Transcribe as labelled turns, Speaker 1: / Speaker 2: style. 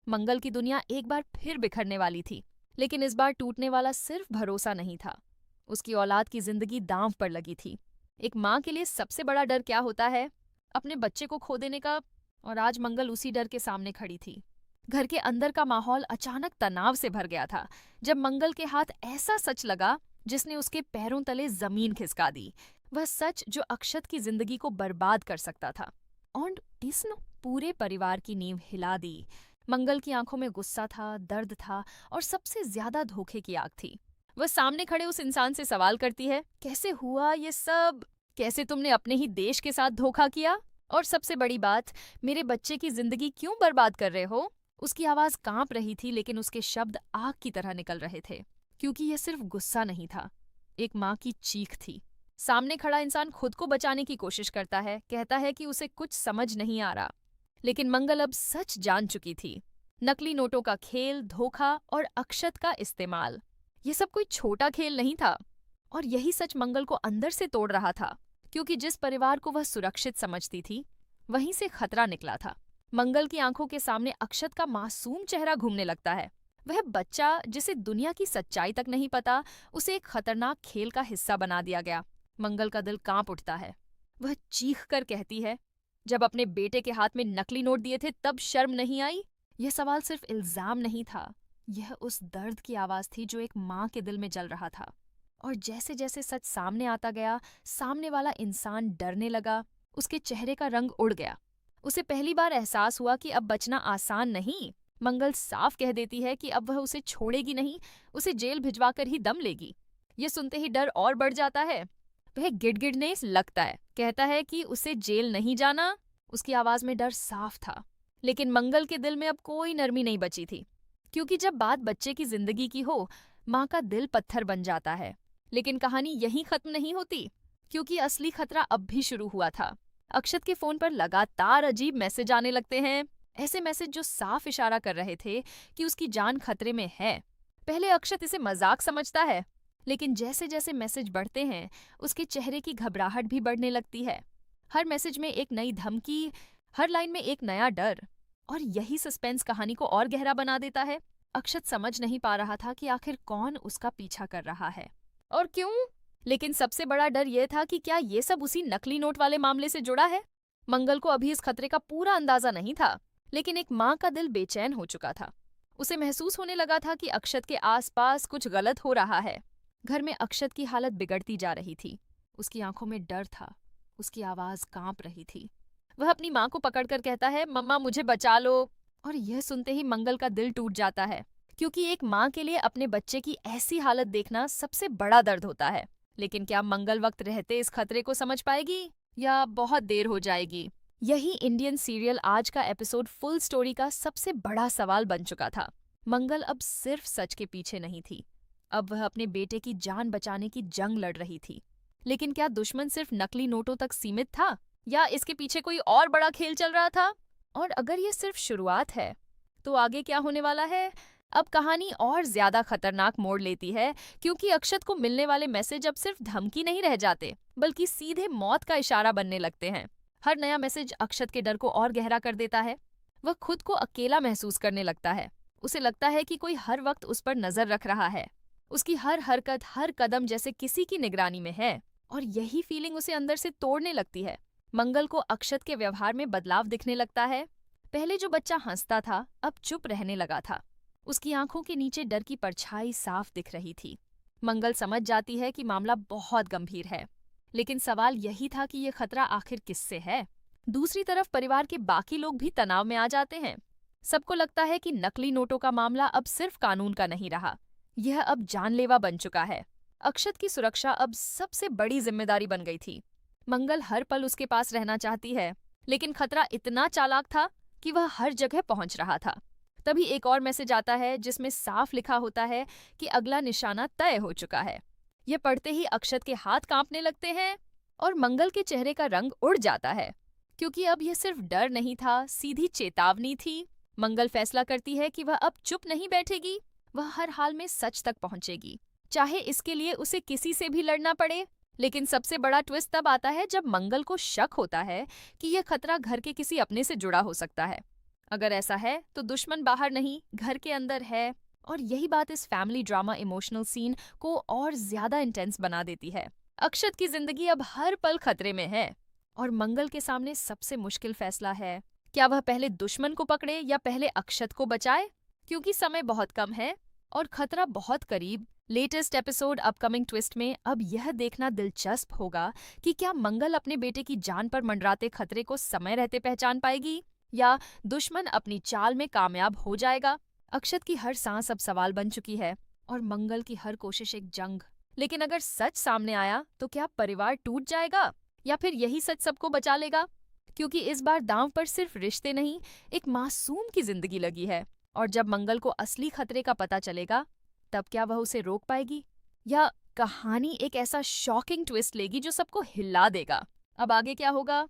Speaker 1: मंगल की दुनिया एक बार फिर बिखरने वाली थी, लेकिन इस बार टूटने वाला सिर्फ भरोसा नहीं था, उसकी औलाद की जिंदगी दांव पर लगी थी। एक माँ के लिए सबसे बड़ा डर क्या होता है? अपने बच्चे को खो देने का। और आज मंगल उसी डर के सामने खड़ी थी। घर के अंदर का माहौल अचानक तनाव से भर गया था जब मंगल के हाथ ऐसा सच लगा जिसने उसके पैरों तले जमीन खिसका दी। वह सच जो अक्षत की जिंदगी को बर्बाद कर सकता था और इसने पूरे परिवार की नींव हिला दी। मंगल की आंखों में गुस्सा था, दर्द था और सबसे ज्यादा धोखे की आग थी। वह सामने खड़े उस इंसान से सवाल करती है, कैसे हुआ ये सब? कैसे तुमने अपने ही देश के साथ धोखा किया? और सबसे बड़ी बात, मेरे बच्चे की जिंदगी क्यों बर्बाद कर रहे हो? उसकी आवाज कांप रही थी, लेकिन उसके शब्द आग की तरह निकल रहे थे, क्योंकि यह सिर्फ गुस्सा नहीं था, एक माँ की चीख थी। सामने खड़ा इंसान खुद को बचाने की कोशिश करता है, कहता है कि उसे कुछ समझ नहीं आ रहा, लेकिन मंगल अब सच जान चुकी थी। नकली नोटों का खेल, धोखा और अक्षत का इस्तेमाल, ये सब कोई छोटा खेल नहीं था। और यही सच मंगल को अंदर से तोड़ रहा था, क्योंकि जिस परिवार को वह सुरक्षित समझती थी, वहीं से खतरा निकला था। मंगल की आंखों के सामने अक्षत का मासूम चेहरा घूमने लगता है। वह बच्चा जिसे दुनिया की सच्चाई तक नहीं पता, उसे एक खतरनाक खेल का हिस्सा बना दिया गया। मंगल का दिल कांप उठता है। वह चीख कर कहती है, जब अपने बेटे के हाथ में नकली नोट दिए थे तब शर्म नहीं आई? यह सवाल सिर्फ इल्जाम नहीं था, यह उस दर्द की आवाज थी जो एक माँ के दिल में जल रहा था। और जैसे जैसे सच सामने आता गया, सामने वाला इंसान डरने लगा, उसके चेहरे का रंग उड़ गया। उसे पहली बार एहसास हुआ कि अब बचना आसान नहीं। मंगल साफ कह देती है कि अब वह उसे छोड़ेगी नहीं, उसे जेल भिजवा कर ही दम लेगी। ये सुनते ही डर और बढ़ जाता है। वह गिड़गिड़ने लगता है, कहता है कि उसे जेल नहीं जाना। उसकी आवाज में डर साफ था, लेकिन मंगल के दिल में अब कोई नरमी नहीं बची थी, क्योंकि जब बात बच्चे की जिंदगी की हो, माँ का दिल पत्थर बन जाता है। लेकिन कहानी यहीं खत्म नहीं होती, क्योंकि असली खतरा अब भी शुरू हुआ था। अक्षत के फोन पर लगातार अजीब मैसेज आने लगते हैं, ऐसे मैसेज जो साफ इशारा कर रहे थे कि उसकी जान खतरे में है। पहले अक्षत इसे मजाक समझता है, लेकिन जैसे जैसे मैसेज बढ़ते हैं, उसके चेहरे की घबराहट भी बढ़ने लगती है। हर मैसेज में एक नई धमकी, हर लाइन में एक नया डर, और यही सस्पेंस कहानी को और गहरा बना देता है। अक्षत समझ नहीं पा रहा था कि आखिर कौन उसका पीछा कर रहा है और क्यों। लेकिन सबसे बड़ा डर यह था कि क्या ये सब उसी नकली नोट वाले मामले से जुड़ा है। मंगल को अभी इस खतरे का पूरा अंदाजा नहीं था, लेकिन एक माँ का दिल बेचैन हो चुका था। उसे महसूस होने लगा था कि अक्षत के आसपास कुछ गलत हो रहा है। घर में अक्षत की हालत बिगड़ती जा रही थी। उसकी आंखों में डर था, उसकी आवाज कांप रही थी। वह अपनी माँ को पकड़कर कहता है, मम्मा मुझे बचा लो। और यह सुनते ही मंगल का दिल टूट जाता है, क्योंकि एक माँ के लिए अपने बच्चे की ऐसी हालत देखना सबसे बड़ा दर्द होता है। लेकिन क्या मंगल वक्त रहते इस खतरे को समझ पाएगी, या बहुत देर हो जाएगी? यही इंडियन सीरियल आज का एपिसोड फुल स्टोरी का सबसे बड़ा सवाल बन चुका था। मंगल अब सिर्फ सच के पीछे नहीं थी, अब वह अपने बेटे की जान बचाने की जंग लड़ रही थी। लेकिन क्या दुश्मन सिर्फ नकली नोटों तक सीमित था, या इसके पीछे कोई और बड़ा खेल चल रहा था? और अगर ये सिर्फ शुरुआत है, तो आगे क्या होने वाला है? अब कहानी और ज्यादा खतरनाक मोड़ लेती है, क्योंकि अक्षत को मिलने वाले मैसेज अब सिर्फ धमकी नहीं रह जाते, बल्कि सीधे मौत का इशारा बनने लगते हैं। हर नया मैसेज अक्षत के डर को और गहरा कर देता है। वह खुद को अकेला महसूस करने लगता है। उसे लगता है कि कोई हर वक्त उस पर नजर रख रहा है, उसकी हर हरकत, हर कदम जैसे किसी की निगरानी में है। और यही फीलिंग उसे अंदर से तोड़ने लगती है। मंगल को अक्षत के व्यवहार में बदलाव दिखने लगता है। पहले जो बच्चा हंसता था, अब चुप रहने लगा था। उसकी आंखों के नीचे डर की परछाई साफ दिख रही थी। मंगल समझ जाती है कि मामला बहुत गंभीर है, लेकिन सवाल यही था कि यह खतरा आखिर किससे है। दूसरी तरफ परिवार के बाकी लोग भी तनाव में आ जाते हैं। सबको लगता है कि नकली नोटों का मामला अब सिर्फ कानून का नहीं रहा, यह अब जानलेवा बन चुका है। अक्षत की सुरक्षा अब सबसे बड़ी जिम्मेदारी बन गई थी। मंगल हर पल उसके पास रहना चाहती है, लेकिन खतरा इतना चालाक था कि वह हर जगह पहुंच रहा था। तभी एक और मैसेज आता है, जिसमें साफ लिखा होता है कि अगला निशाना तय हो चुका है। यह पढ़ते ही अक्षत के हाथ कांपने लगते हैं और मंगल के चेहरे का रंग उड़ जाता है, क्योंकि अब यह सिर्फ डर नहीं था, सीधी चेतावनी थी। मंगल फैसला करती है कि वह अब चुप नहीं बैठेगी, वह हर हाल में सच तक पहुंचेगी, चाहे इसके लिए उसे किसी से भी लड़ना पड़े। लेकिन सबसे बड़ा ट्विस्ट तब आता है जब मंगल को शक होता है कि यह खतरा घर के किसी अपने से जुड़ा हो सकता है। अगर ऐसा है तो दुश्मन बाहर नहीं, घर के अंदर है। और यही बात इस फैमिली ड्रामा इमोशनल सीन को और ज्यादा इंटेंस बना देती है। अक्षत की जिंदगी अब हर पल खतरे में है और मंगल के सामने सबसे मुश्किल फैसला है, क्या वह पहले दुश्मन को पकड़े या पहले अक्षत को बचाए, क्योंकि समय बहुत कम है और खतरा बहुत करीब। लेटेस्ट एपिसोड अपकमिंग ट्विस्ट में अब यह देखना दिलचस्प होगा कि क्या मंगल अपने बेटे की जान पर मंडराते खतरे को समय रहते पहचान पाएगी या दुश्मन अपनी चाल में कामयाब हो जाएगा। अक्षत की हर सांस अब सवाल बन चुकी है और मंगल की हर कोशिश एक जंग। लेकिन अगर सच सामने आया तो क्या परिवार टूट जाएगा या फिर यही सच सबको बचा लेगा, क्योंकि इस बार दांव पर सिर्फ रिश्ते नहीं, एक मासूम की जिंदगी लगी है। और जब मंगल को असली खतरे का पता चलेगा तब क्या वह उसे रोक पाएगी या कहानी एक ऐसा शॉकिंग ट्विस्ट लेगी जो सबको हिला देगा। अब आगे क्या होगा